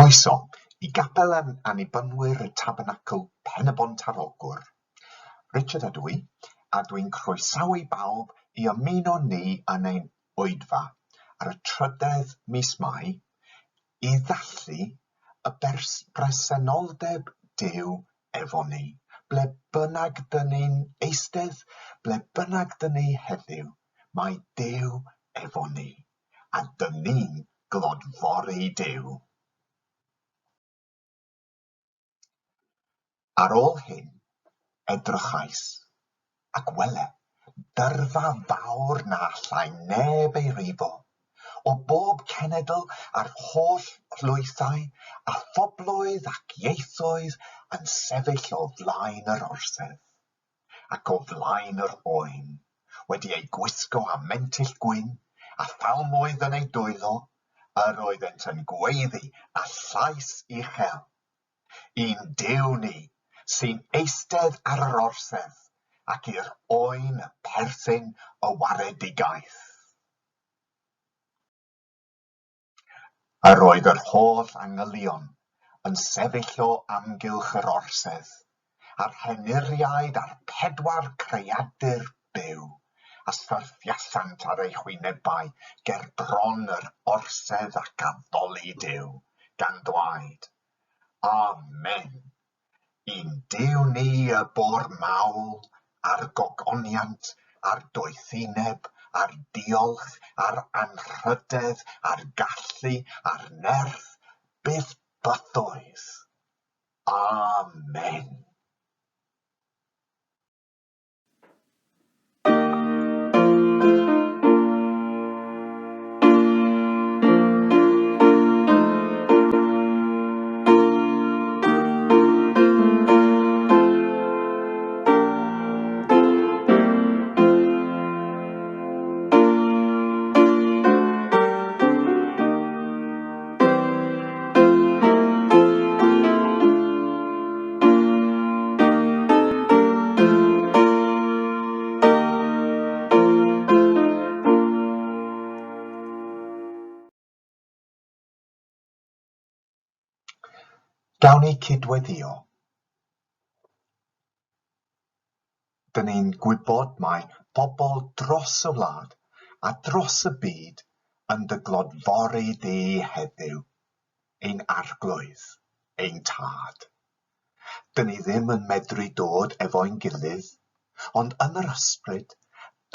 Croeso I Gapel Annibynwyr y Tabernacl Pen-y-Bont ar Ogwr. Richard ydw I, a dwi'n croesawu bawb I ymuno ni yn ein oedfa ar y 3 mis Mai I ddathlu y bresenoldeb Duw efo ni. Ble bynnag dyn ni'n eistedd, ble bynnag dyn ni heddiw, mae Duw efo ni, a dyn ni'n glodfori Duw. Ar ôl hyn, edrychais, ac wele, dyrfa fawr na allai neb ei rifo, o bob cenedl a'r holl llwythau, a phobloedd ac ieithoedd yn sefyll o flaen yr orsedd, ac o flaen yr oen, wedi ei gwisgo â mentyll gwyn, a thalmwydd yn ei dwylo, yr oeddent yn gweiddi a llais uchel. Un Duw ni, sy'n eistedd ar yr orsedd, ac i'r oen y perthyn y waredigaeth. Yr oedd yr holl angylion yn sefyll o amgylch yr orsedd, a'r henuriaid a'r 4 creadur byw, a syrthiallant ar eu chwynebau ger bron yr orsedd ac addoli Duw, gan ddwaed. Amen. Un Duw ni y bor mawl, a'r gogoniant, a'r doethineb, a'r diolch, a'r anrhydedd, a'r gallu, a'r nerth, byth bythoedd. Amen. Gawn ni cydweddio. Dyn ni'n gwybod mae bobl dros y wlad a dros y byd yn dy glodfori di heddiw, ein arglwydd, ein tad. Dyn ni ddim yn medru dod efo'n gilydd, ond yn yr ysbryd,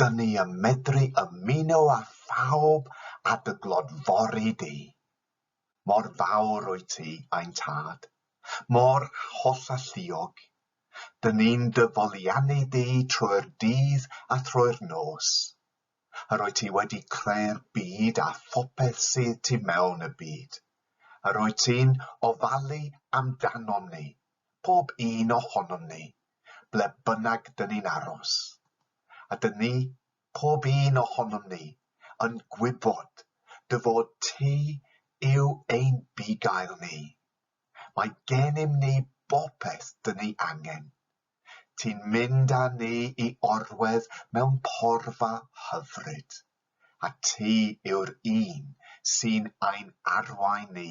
dyn ni yn medru ymuno â phawb a dy glodfori di. Mor fawr wyt ti, ein tad, mor hollalluog, dyn ni'n dyfoliannu di trwy'r dydd a trwy'r nos. Yr wyt ti wedi creu'r byd a phopeth sydd tu mewn y byd. Yr wyt ti'n ofalu amdanom ni, pob un ohonom ni, ble bynnag dyn ni'n aros. A dyn ni, pob un ohonom ni, yn gwybod dy fod ti yw ein bugail ni. Mae gennym ni bopeth dyn ni angen. Ti'n mynd â ni I orwedd mewn porfa hyfryd, a ti yw'r un sy'n ein arwain ni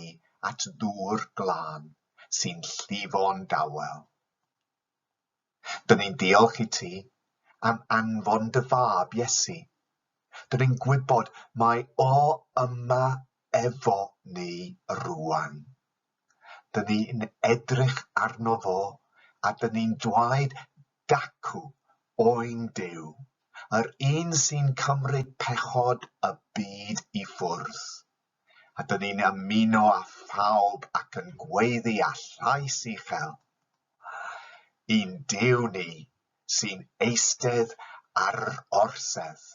at ddŵr glân sy'n llifo'n dawel. Dyn ni'n diolch I ti am anfon dy fab Iesu. Dyn ni'n gwybod mae o yma efo ni rŵan. Dyn ni'n edrych arno fo a dyn ni'n dweud dacw oen Duw, yr un sy'n cymryd pechod y byd I ffwrdd. A dyn ni'n ymuno â phawb ac yn gweiddi a llais uchel. Un Duw ni sy'n eistedd ar orsedd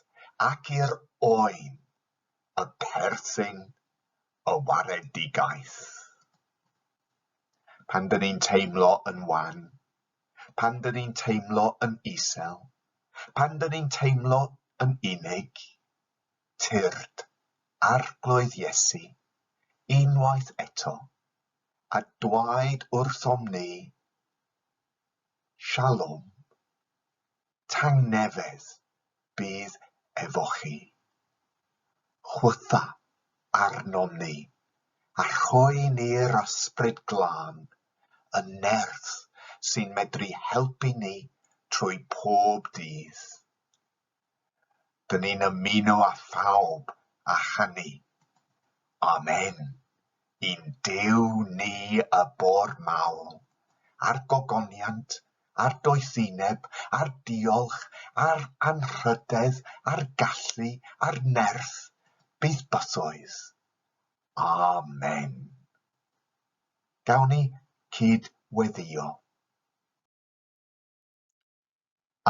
ac i'r oen y perthyn y waredigaeth. Pan dyn ni'n teimlo yn wan, pan dyn ni'n teimlo yn isel, pan dyn ni'n teimlo yn unig, tyrd arglwydd Iesu, unwaith eto, a dwaed wrthom ni, Shalom, tangnefedd bydd efo chi. Chwytha arnom ni, a rhoi ni'r ysbryd glân, y nerth sy'n medru helpu ni trwy pob dydd. Dyn ni'n ymuno â phawb a hynny. Amen. I'n Duw ni y bor mawl, a'r gogoniant, a'r doethineb, a'r diolch, a'r anrhydedd, a'r gallu, a'r nerth, bydd bythoedd. Amen. Gawn ni cydweddio.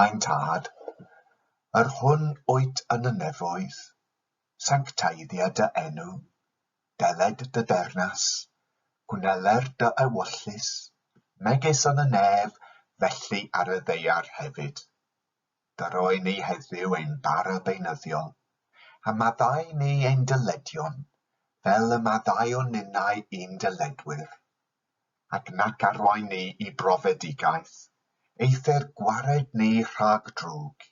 Ein Tad, yr hwn wyt yn y nefoedd, sancteiddia dy enw, deled dy dernas, gwneler dy ewyllus, megis yn y nef, felly ar y ddeiar hefyd. Dyroi ni heddiw ein bara beunyddiol, a maddau ni ein dyledion, fel y maddau o ninnau un dyledwyr, ac nac arwain ni i brofedigaeth, either gwared ni rhag drwg,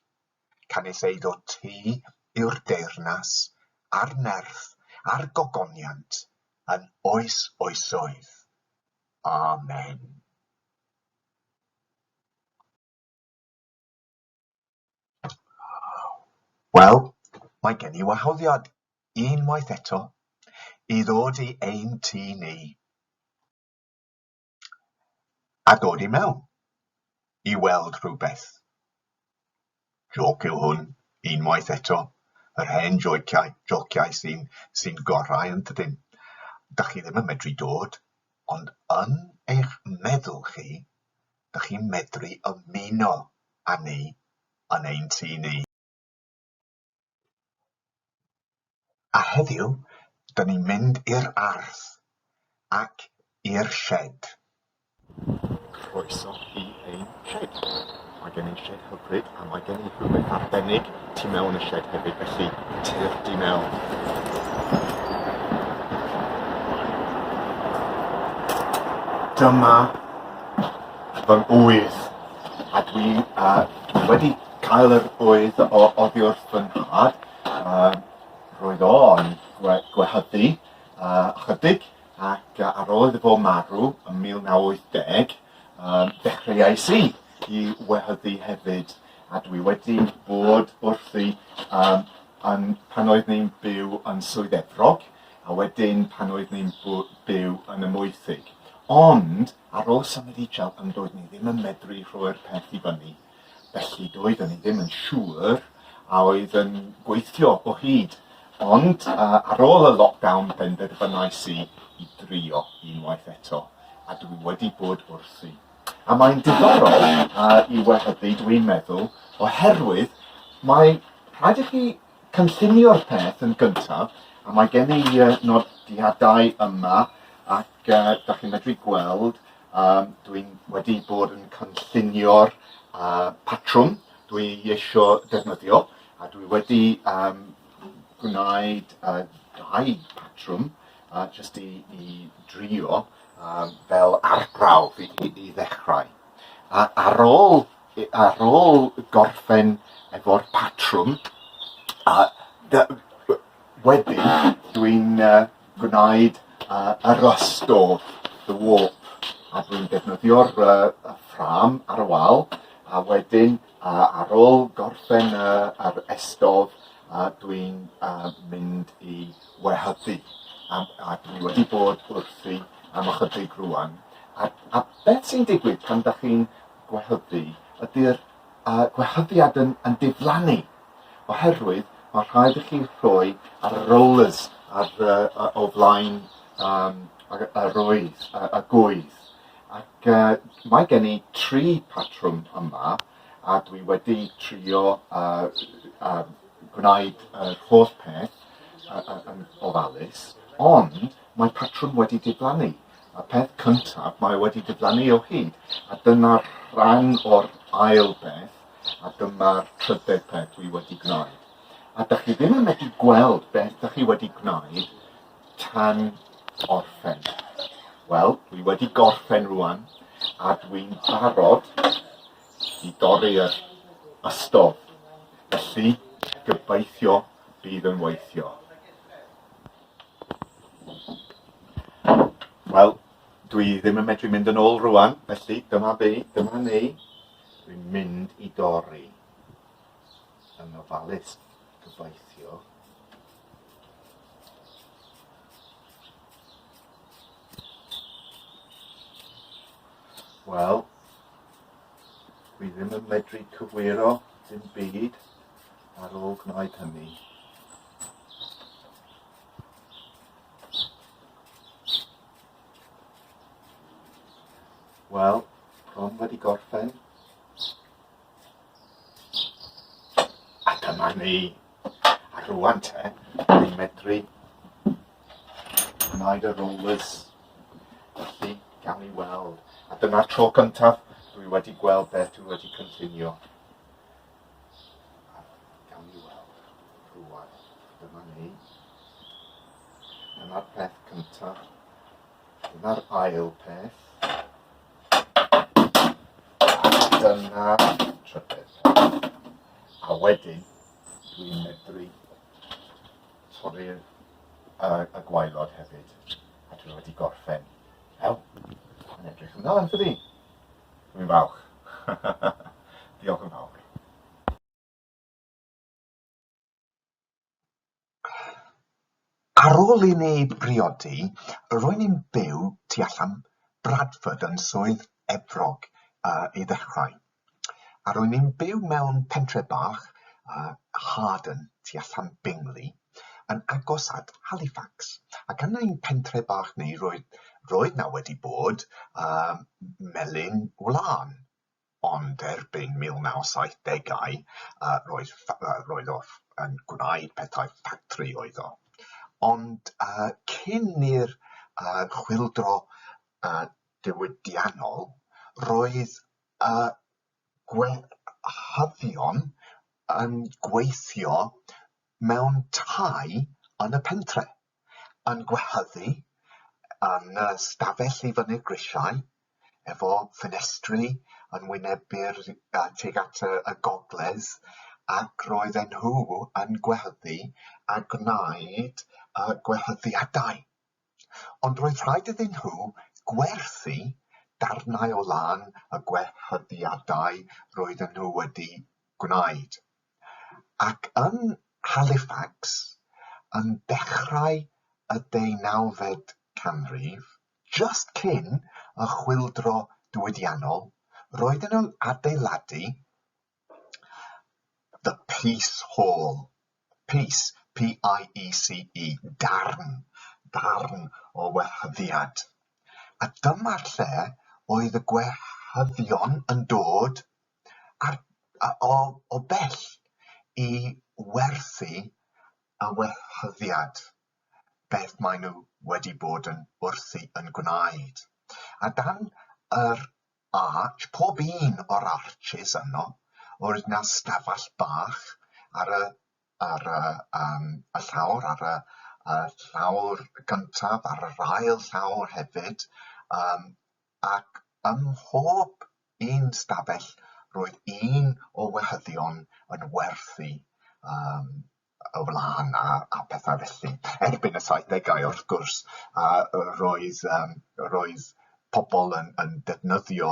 canith eiddo ti yw'r deyrnas, a'r nerth, a'r gogoniant, yn oes oesoedd. Amen. Wel, mae gen i wahoddiad unwaith eto i ddod i ein tŷ ni. A dod i mewn i weld rhywbeth. Joc yw hwn unwaith eto, yr hen jociau sy'n gorau yn dydyn. Dach chi ddim yn medru dod, ond yn eich meddwl chi, dach chi'n medru ymuno â ni yn ein tŷ ni. A heddiw, dyn ni'n mynd i'r ardd ac i'r shed. Croeso i ein shed. Mae gen i'n shed hyfryd a mae gen i rhywbeth arbennig tu mewn y shed hefyd, felly tir di mewn. Dyma fy ŵydd, a dwi wedi cael yr ŵydd oddi wrth fy nhad. Roedd o'n gwehyddu ychydig, ac ar ôl iddo fo marw yn 1980, dechreuais i wehyddu hefyd, a dwi wedi bod wrthi pan oedd ni'n byw yn Swydd Efrog, a wedyn pan oedd ni'n byw yn y Mwythig. Ond, ar ôl symud i Cheltenham, doedd ni ddim yn medru rhoi'r peth i fyny. Felly doeddwn ni ddim yn siŵr a oedd yn gweithio o hyd. Ond ar ôl y lockdown penderfynais i drio unwaith eto, a dwi wedi bod wrthi. A mae'n diddorol i wehyddu, dwi'n meddwl, oherwydd mae rhaid i chi cynllunio'r peth yn gyntaf, a mae gen i nodiadau yma, ac da chi'n medru gweld, dwi'n wedi bod yn cynllunio'r patrwm dwi eisiau defnyddio, a dwi wedi gwneud 2 patrwm jyst i drio fel arbrawf i ddechrau. Ar ôl gorffen efo'r patrwm, wedyn dwi'n gwneud yr ystod, the warp, a dwi'n defnyddio'r ffram ar y wal, a wedyn ar ôl gorffen yr estodd, dwi'n mynd i wehyddu. A dwi wedi bod wrthi am ychydig rwan. A beth sy'n digwydd pan ydych chi'n gwehyddu ydy'r gwehyddiad yn diflannu. Oherwydd mae rhaid i chi rhoi ar y rollers o flaen y gwydd. Ac mae gen i 3 patrwm yma, a dwi wedi trio gwneud yr holl peth yn ofalus, ond mae patrwm wedi diflannu. Y peth cyntaf mae wedi diflannu o hyd, a dyna'r rhan o'r ail beth, a dyma'r trydydd peth dwi wedi gwneud. A dych chi ddim yn medru gweld beth dych chi wedi gwneud tan orffen. Wel, dwi wedi gorffen rwan, a dwi'n barod i dorri'r ystod. Felly, gobeithio bydd yn weithio. Wel, dwi ddim yn medru mynd yn ôl rwan, felly dyma ni. Dwi'n mynd i dorri yn ofalus gobeithio. Wel, dwi ddim yn medru cywiro dim byd ar ôl gwneud hynny. Wel, bron wedi gorffen. A dyma ni. A rwan te, dwi'n medru gwneud y rollers. Felly, gawn ni weld. A dyna'r tro cyntaf, dwi wedi gweld beth dwi wedi cynllunio. Gawn ni weld. Rwan, dyma ni. Dyna'r peth cyntaf. Dyna'r ail peth. Dyna'r trydydd. A wedyn, dwi'n medru torri'r y gwaelod hefyd. A dwi wedi gorffen. Ew, yn edrych yn dda, yn dydi? Dwi'n falch. Diolch yn fawr. Ar ôl i ni briodi, ro'n i'n byw tu allan Bradford yn swydd Efrog i ddechrau. A ro'n i'n byw mewn pentre bach, Harden, tu allan Bingley, yn agos at Halifax. Ac yn ein pentre bach ni, roedd na wedi bod melyn wlân. Ond erbyn 1970au, roedd o yn gwneud pethau ffactri oedd o. Ond cyn i'r chwyldro diwydiannol, roedd gwehyddion yn gweithio mewn tai yn y pentre, yn gwehyddu yn stafell i fyny'r grisiau, efo ffenestri yn wynebu'r tuag at y gogledd, ac roedden nhw yn gwehyddu a gwneud gwehyddiadau. Ond roedd rhaid iddyn nhw gwerthu darnau o lan y gwehyddiadau roedden nhw wedi gwneud. Ac yn Halifax, yn dechrau y 19fed canrif, just cyn y chwyldro diwydiannol, roedden nhw'n adeiladu the Peace Hall. Peace, P-I-E-C-E, darn o wehyddiad. A dyma'r lle oedd y gwehyddion yn dod o bell i werthu y wehyddiad, beth maen nhw wedi bod yn wrthu yn gwneud. A dan yr arch, pob un o'r arches yno, oedd yna stafell bach ar y llawr, ar y llawr gyntaf, ar yr ail llawr hefyd, ac ym mhob un stafell roedd un o wehyddion yn werthu o flaen a pethau felly. Erbyn y 70au wrth gwrs, roedd pobl yn defnyddio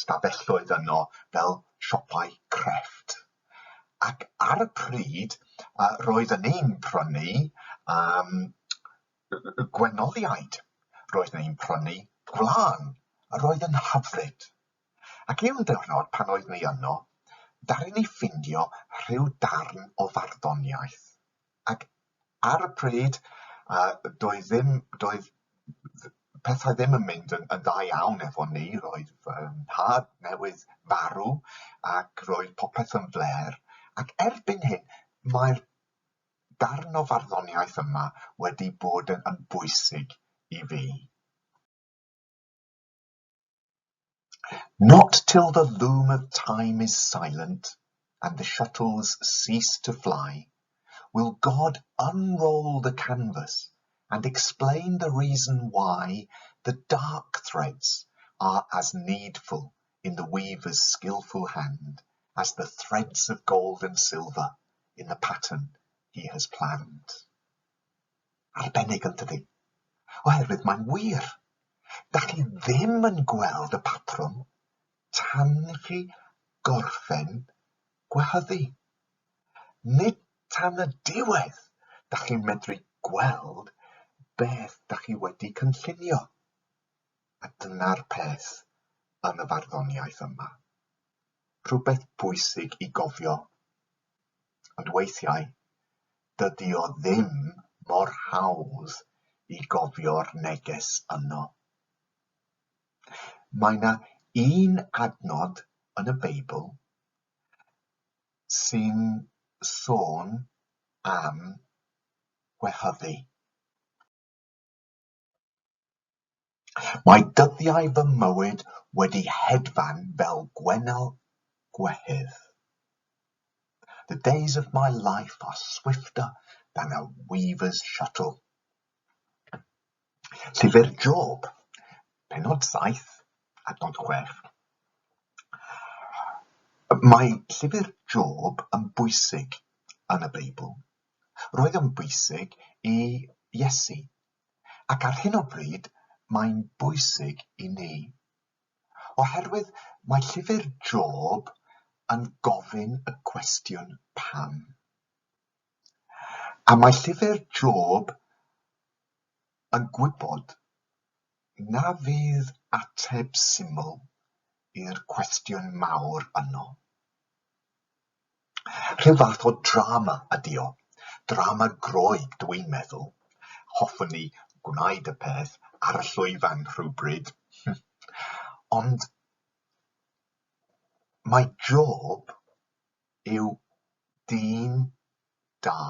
stafelloedd yno fel siopau crefft. Ac ar y pryd, roedden ni'n prynu gwenoliaid. Roedden ni'n prynu gwlân, a roedd yn hyfryd. Ac un diwrnod pan oedd ni yno, daru ni ffindio rhyw darn o farddoniaeth. Ac ar y pryd, doedd pethau ddim yn mynd yn dda iawn efo ni. Roedd nhad newydd farw ac roedd popeth yn fler. Ac erbyn hyn, mae'r darn o farddoniaeth yma wedi bod yn bwysig i fi. Not till the loom of time is silent and the shuttles cease to fly will God unroll the canvas and explain the reason why the dark threads are as needful in the weaver's skillful hand as the threads of gold and silver in the pattern he has planned. Arbennig yn tydi. Oherwydd mae'n wir. Dach chi ddim yn gweld y patrwm tan i chi gorffen gwehyddu. Nid tan y diwedd dach chi'n medru gweld beth dach chi wedi cynllunio. A dyna'r peth yn y farddoniaeth yma. Rhywbeth bwysig i gofio, ond weithiau dydy o ddim mor hawdd i gofio'r neges yno. Mae yna un adnod yn y Beibl sy'n sôn am gwehyddu. Mae dyddiau fy mywyd wedi hedfan fel gwennol gwehydd. The days of my life are swifter than a weaver's shuttle. Llyfr Job, pennod 7, adnod 6. Mae llyfr Job yn bwysig yn y Beibl. Roedd yn bwysig i Iesu, ac ar hyn o bryd mae'n bwysig i ni. Oherwydd mae llyfr Job yn gofyn y cwestiwn pam. A mae llyfr Job yn gwybod na fydd ateb syml i'r cwestiwn mawr yno. Rhyw fath o drama ydi o. Drama groeg, dwi'n meddwl. Hoffwn ni gwneud y peth ar y llwyfan rhywbryd. Ond mae Job yw dyn da.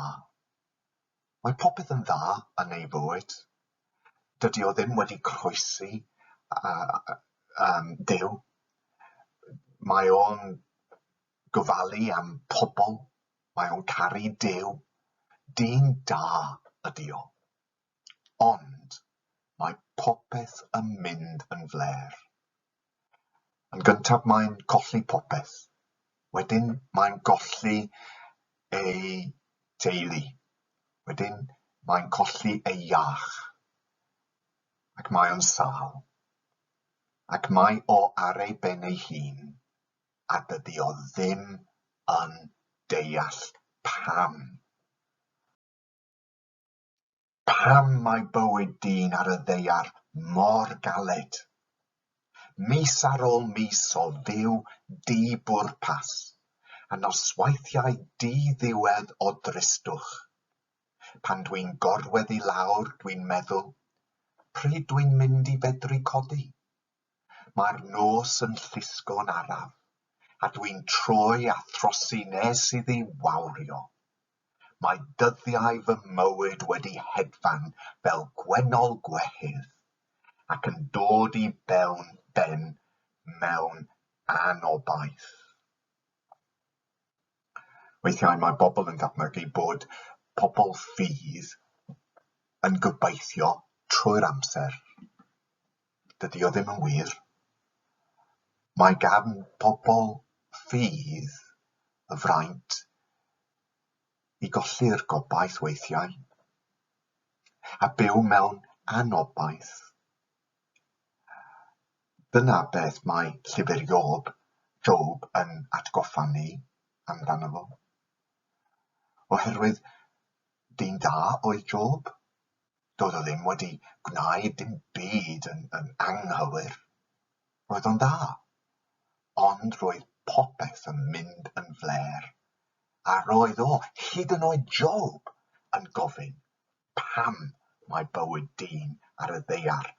Mae popeth yn dda yn ei fywyd. Dydy o ddim wedi croesi Duw. Mae o'n gofalu am pobl. Mae o'n caru Duw. Dyn da ydy o. Ond mae popeth yn mynd yn fler. Yn gyntaf mae'n colli popeth. Wedyn mae'n colli ei teulu. Wedyn mae'n colli ei iach. Ac mae o'n sâl. Ac mae o ar ei ben ei hun. A dydy o ddim yn deall pam. Pam mae bywyd dyn ar y ddaear mor galed. Mis ar ôl mis o fyw di-bwrpas, a noswaithiau di-ddiwedd o dristwch. Pan dwi'n gorwedd i lawr, dwi'n meddwl, pryd dwi'n mynd i fedru codi. Mae'r nos yn llusgo'n araf, a dwi'n troi a throsi nes iddi wawrio. Mae dyddiau fy mywyd wedi hedfan fel gwennol gwehydd, ac yn dod i ben mewn anobaith. Weithiau mae bobl yn dychmygu bod pobl ffydd yn gobeithio trwy'r amser. Dydy o ddim yn wir. Mae gan pobl ffydd y fraint i golli'r gobaith weithiau, a byw mewn anobaith. Dyna beth mae llyfr Job yn atgoffa ni amdano fo. Oherwydd dyn da oedd Job, doedd o ddim wedi gwneud dim byd yn anghywir. Roedd o'n dda, ond roedd popeth yn mynd yn fler. A roedd o, hyd yn oed Job, yn gofyn pam mae bywyd dyn ar y ddaear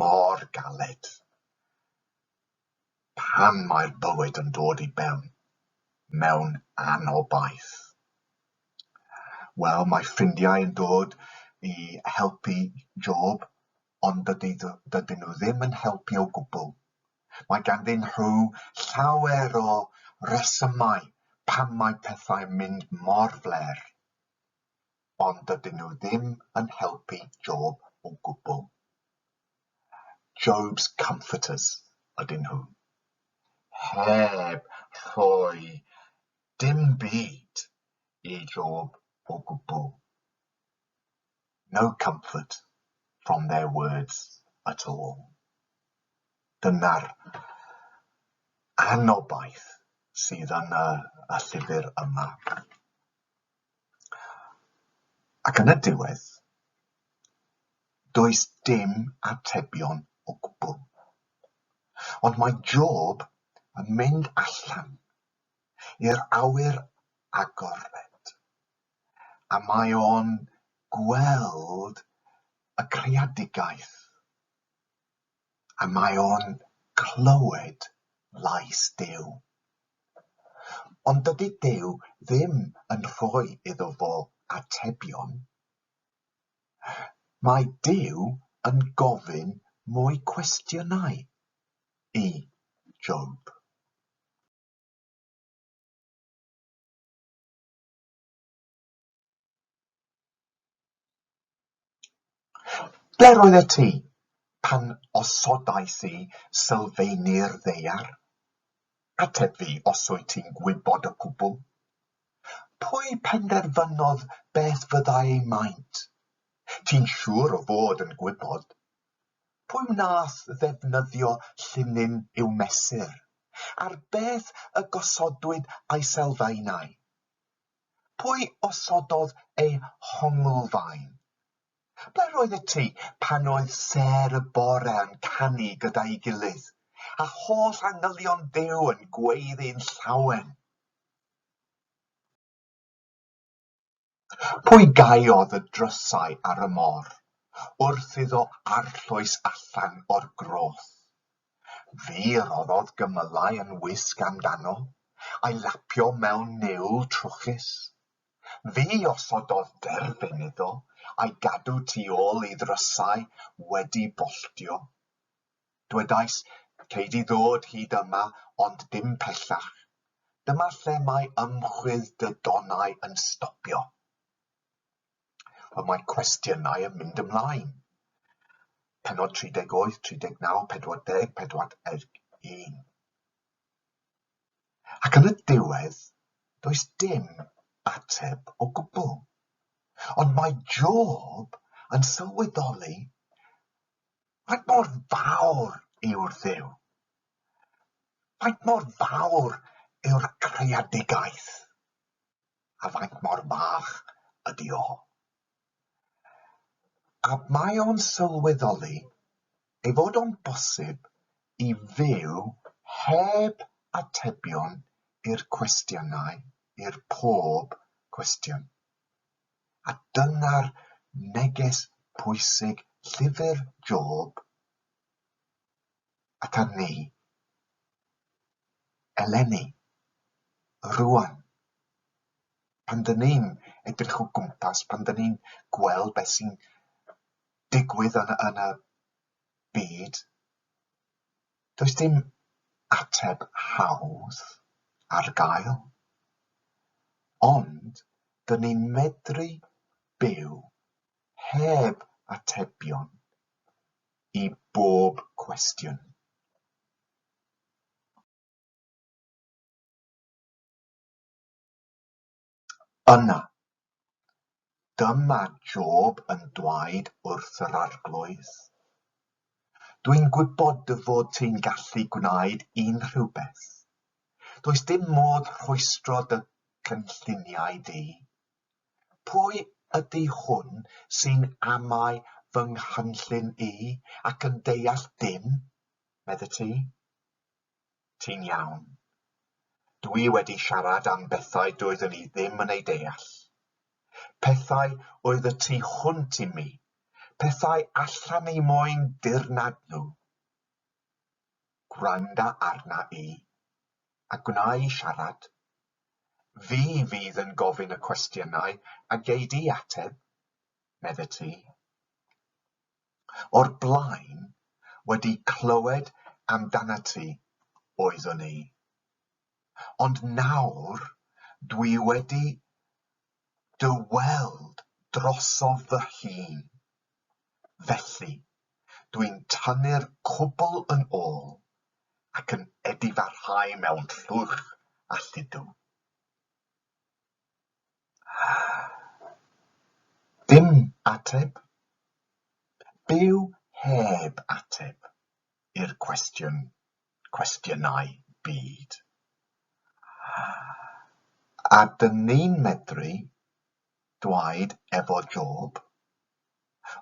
mor galed. Pam mae'r bywyd yn dod i mewn anobaith. Wel, mae ffrindiau yn dod i helpu Job, ond dydyn nhw ddim yn helpu o gwbl. Mae ganddyn nhw llawer o resymau pam mae pethau'n mynd mor fler, ond dydyn nhw ddim yn helpu Job o gwbl. Job's comforters ydyn nhw. Heb rhoi dim byd i Job o gwbl. No comfort. from their words at all. Dyna'r anobaith sydd yn y llyfr yma. Ac yn y diwedd, does dim atebion o gwbl. Ond mae Job yn mynd allan i'r awyr agored, a mae o'n gweld y creadigaeth, a mae o'n clywed lais Duw. Ond dydy Duw ddim yn rhoi iddo fo atebion. Mae Duw yn gofyn mwy cwestiynau i Job. Ble roeddet ti pan osodais i sylfaenu'r ddaear? Ateb fi os wyt ti'n gwybod y cwbl. Pwy penderfynodd beth fyddai ei maint? Ti'n siŵr o fod yn gwybod? Pwy wnaeth ddefnyddio llinyn i'w mesur? Ar beth y gosodwyd ei sylfaenau? Pwy osododd ei hongolfaen? Ble roeddet ti pan oedd ser y bore yn canu gyda'i gilydd, a holl anylion Duw yn gweiddi'n llawen? Pwy gaiodd y drysau ar y môr, wrth iddo arllwys allan o'r groth? Fi roddodd gymylau yn wisg amdano, a'i lapio mewn niwl trwchus. Fi osododd derfyn iddo, a'i gadw tu ôl i ddrysau wedi bolltio. Dwedais, ceid i ddod hyd yma, ond dim pellach. Dyma lle mae ymchwil dy donau yn stopio. Mae cwestiynau yn mynd ymlaen. Pennod 38, 39, 40, 41. Ac yn y diwedd, does dim ateb o gwbl. Ond mae Job yn sylweddoli faint mor fawr yw'r Dduw. Faint mor fawr yw'r creadigaeth. A faint mor bach ydi o. A mae o'n sylweddoli ei fod o'n bosib i fyw heb atebion i'r cwestiynau, i'r pob cwestiwn. A dyna'r neges pwysig llyfr Job ata ni, eleni, rwan. Pan dyn ni'n edrych o gwmpas, pan dyn ni'n gweld beth sy'n digwydd yn y byd, does dim ateb hawdd ar gael. Ond dyn ni'n medru byw heb atebion i bob cwestiwn. Yna, dyma Job yn dweud wrth yr arglwydd. Dwi'n gwybod dy fod ti'n gallu gwneud unrhyw beth. Does dim modd rhwystro dy cynlluniau di. Pwy ydy hwn sy'n amau fy nghynllun i ac yn deall dim, medde ti? Ti'n iawn. Dwi wedi siarad am bethau doeddwn i ddim yn ei deall. Pethau oedd y tu hwnt i mi, pethau allan i moyn dirnad nhw. Gwranda arna i, a gwna i siarad. Fi fydd yn gofyn y cwestiynau a gei di ateb, medde ti. O'r blaen wedi clywed amdana ti oeddwn i. Ond nawr dwi wedi dy weld drosodd fy hun. Felly dwi'n tynnu'r cwbl yn ôl ac yn edifarhau mewn llwch a lludw. Dim ateb, byw heb ateb i'r cwestiynau byd. A dyn ni'n medru dweud efo Job,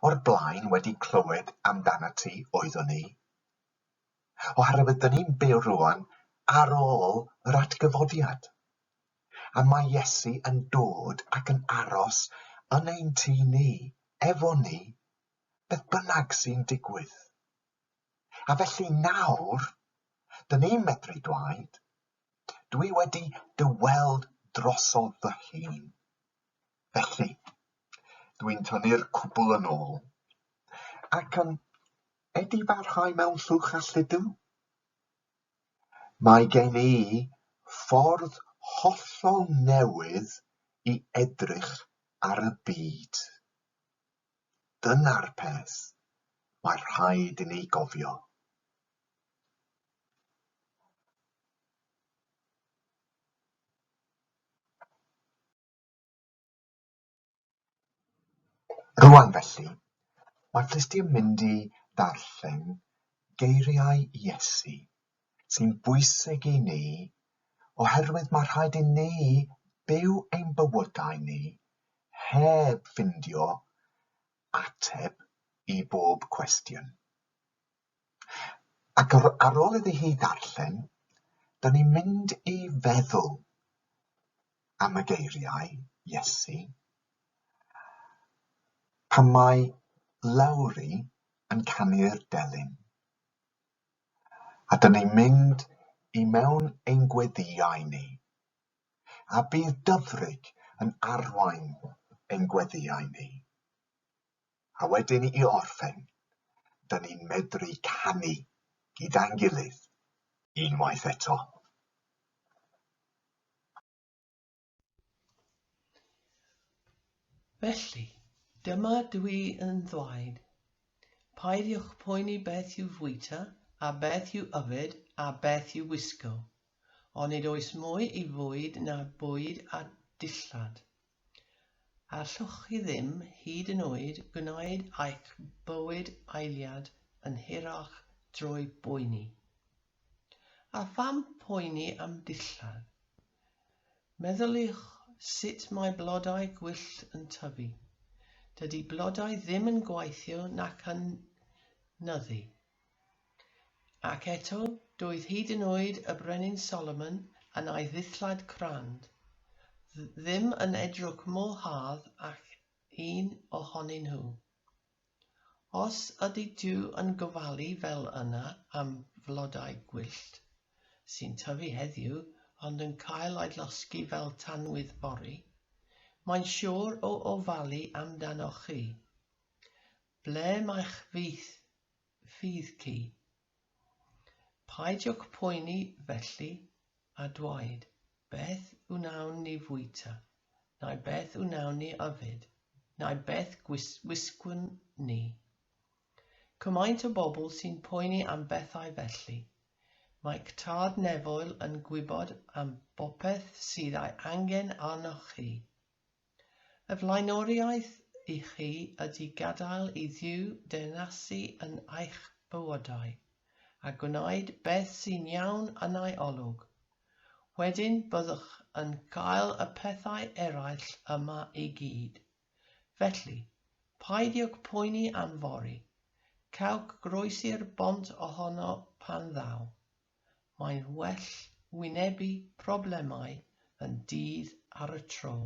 o'r blaen wedi clywed amdana ti oeddwn ni, oherwydd dyn ni'n byw rwan ar ôl yr atgyfodiad. A mae Iesu yn dod ac yn aros yn ein tŷ ni, efo ni, beth bynnag sy'n digwydd. A felly nawr, dyn ni'n medru dweud, dwi wedi dyweld drosodd fy hun. Felly, dwi'n tynnu'r cwbl yn ôl ac yn edifarhau mewn llwch a lludw. Mae gen I ffordd hollol newydd i edrych ar y byd. Dyna'r peth mae rhaid i ni gofio. Rwan felly, mae Felicity yn mynd i ddarllen geiriau Iesu sy'n bwysig i ni oherwydd mae rhaid i ni byw ein bywydau ni heb ffindio ateb i bob cwestiwn. Ac ar ôl iddi hi ddarllen, dyn ni'n mynd i feddwl am y geiriau Iesu pan mae Lowri yn canu'r Delyn. A dyn ni'n mynd i mewn ein gweddïau ni. A bydd Dyfrig yn arwain ein gweddïau ni. A wedyn i orffen, dyn ni'n medru canu gyda'n gilydd unwaith eto. Felly, dyma dwi yn ddweud, paidiwch poeni beth yw fwyta, a beth yw yfed, a beth yw wisgo, ond nid oes mwy i fwyd na bwyd a dillad. Allwch chi ddim hyd yn oed gwneud eich bywyd eiliad yn hirach drwy boeni. A pham poeni am dillad? Meddyliwch sut mae blodau gwyllt yn tyfu. Dydy blodau ddim yn gweithio nac yn nyddu. Ac eto, doedd hyd yn oed y brenin Solomon yn ei ddillad crand ddim yn edrych mor hardd ac un ohonyn nhw. Os ydy Duw yn gofalu fel yna am flodau gwyllt, sy'n tyfu heddiw ond yn cael ei losgi fel tanwydd bori, mae'n siŵr o ofalu amdanoch chi. Ble mae'ch ffydd chi? Paidiwch poeni felly a dweud, beth wnawn ni fwyta, neu beth wnawn ni yfed, neu beth wisgwn ni. Cymaint o bobl sy'n poeni am bethau felly. Mae Tad Nefoel yn gwybod am bopeth sydd ei angen arnoch chi. Y flaenoriaeth i chi ydy gadael I Dduw deyrnasu yn eich bywydau a gwneud beth sy'n iawn yn ei olwg. Wedyn byddwch yn cael y pethau eraill yma I gyd. Felly, paidiwch poeni am fori. Cawch groesi'r bont ohono pan ddaw. Mae'n well wynebu problemau yn dydd ar y tro.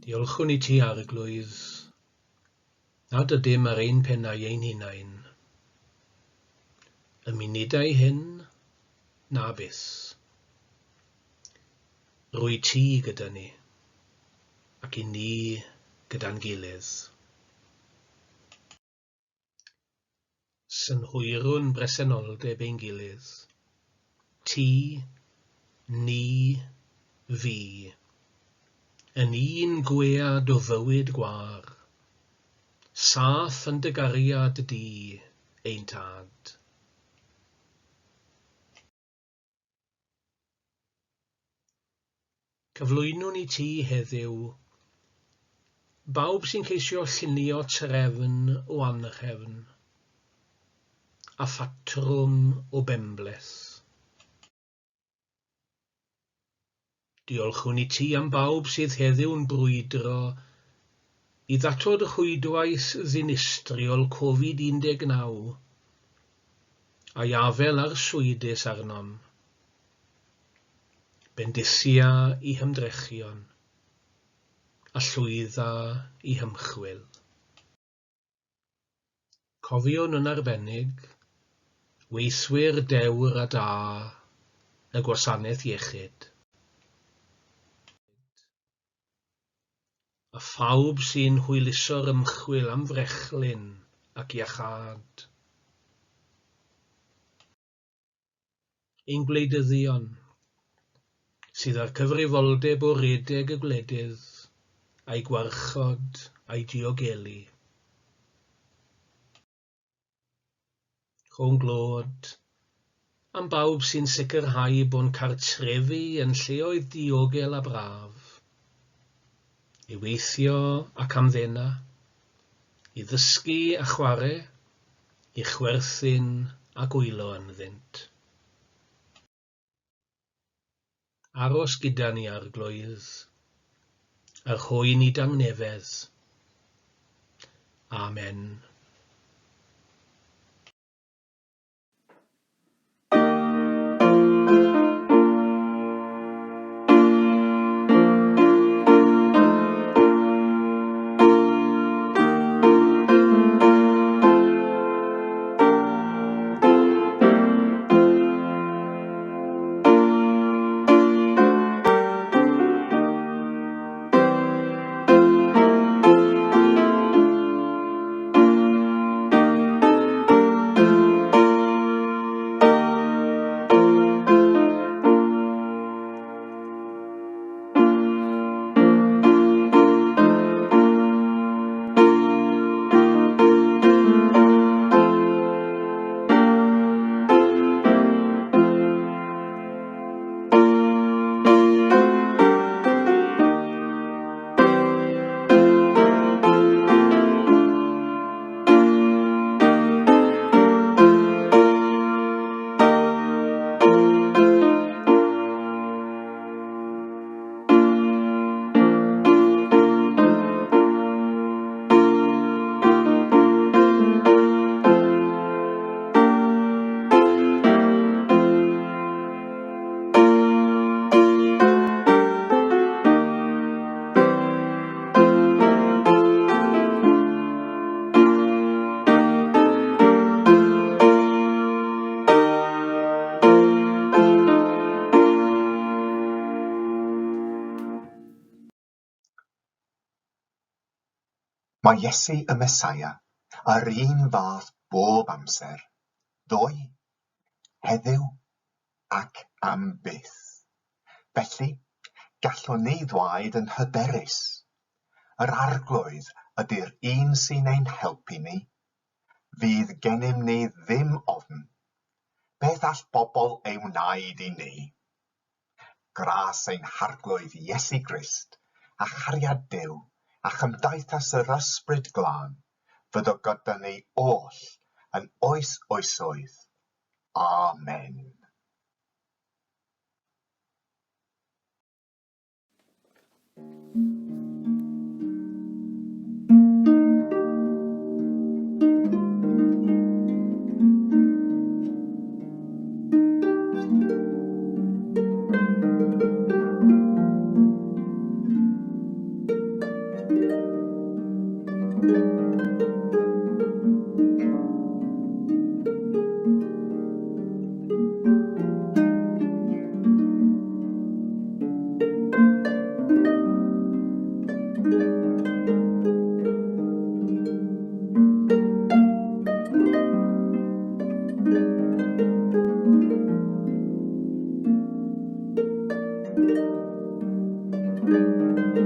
Diolchwn i ti, Arglwydd, nad ydym ar ein pennau ein hunain. Y munudau hyn, na byth. Rwy ti gyda ni, ac i ni gyda'n gilydd. Synhwyrwn bresenoldeb ein gilydd. Ti, ni, fi. Yn un gwead o fywyd gwar, saff yn dy gariad di, ein tad. Cyflwynwn i ti heddiw, bawb sy'n ceisio llunio trefn o anrhefn, a ffatrwm o benbleth. Diolchwn i ti am bawb sydd heddiw yn brwydro i ddatod y chwydwaith ddinistriol Covid-19 a iafel arswydus arnom. Bendithia i hymdrechion, a llwydda i hymchwil. Cofiwn yn arbennig, weithwyr dewr a da, y gwasanaeth iechyd. A phawb sy'n hwyluso'r ymchwil am frechlyn ac iachad. Ein gwleidyddion, sydd â'r cyfrifoldeb o redeg y gwledydd, a'i gwarchod a'i diogelu. Rhwng glod, am bawb sy'n sicrhau bo'n cartrefi yn lleoedd diogel a braf, i weithio ac am ddena, i ddysgu a chwarae, i chwerthin a gwylo ynddynt. Aros gyda ni, Arglwydd, yr hwyn i dangnefedd. Amen. Mae Iesu y Mesaia yr un fath bob amser, ddoe, heddiw ac am byth. Felly, gallwn ni ddweud yn hyderus, yr Arglwydd ydy'r un sy'n ein helpu ni, fydd gennym ni ddim ofn, beth all bobl ei wneud i ni. Gras ein Harglwydd Iesu Grist, a chariad Duw, a chymdaithas yr ysbryd glân, fyddo gyda ni oll yn oes oesoedd. Amen. Thank you.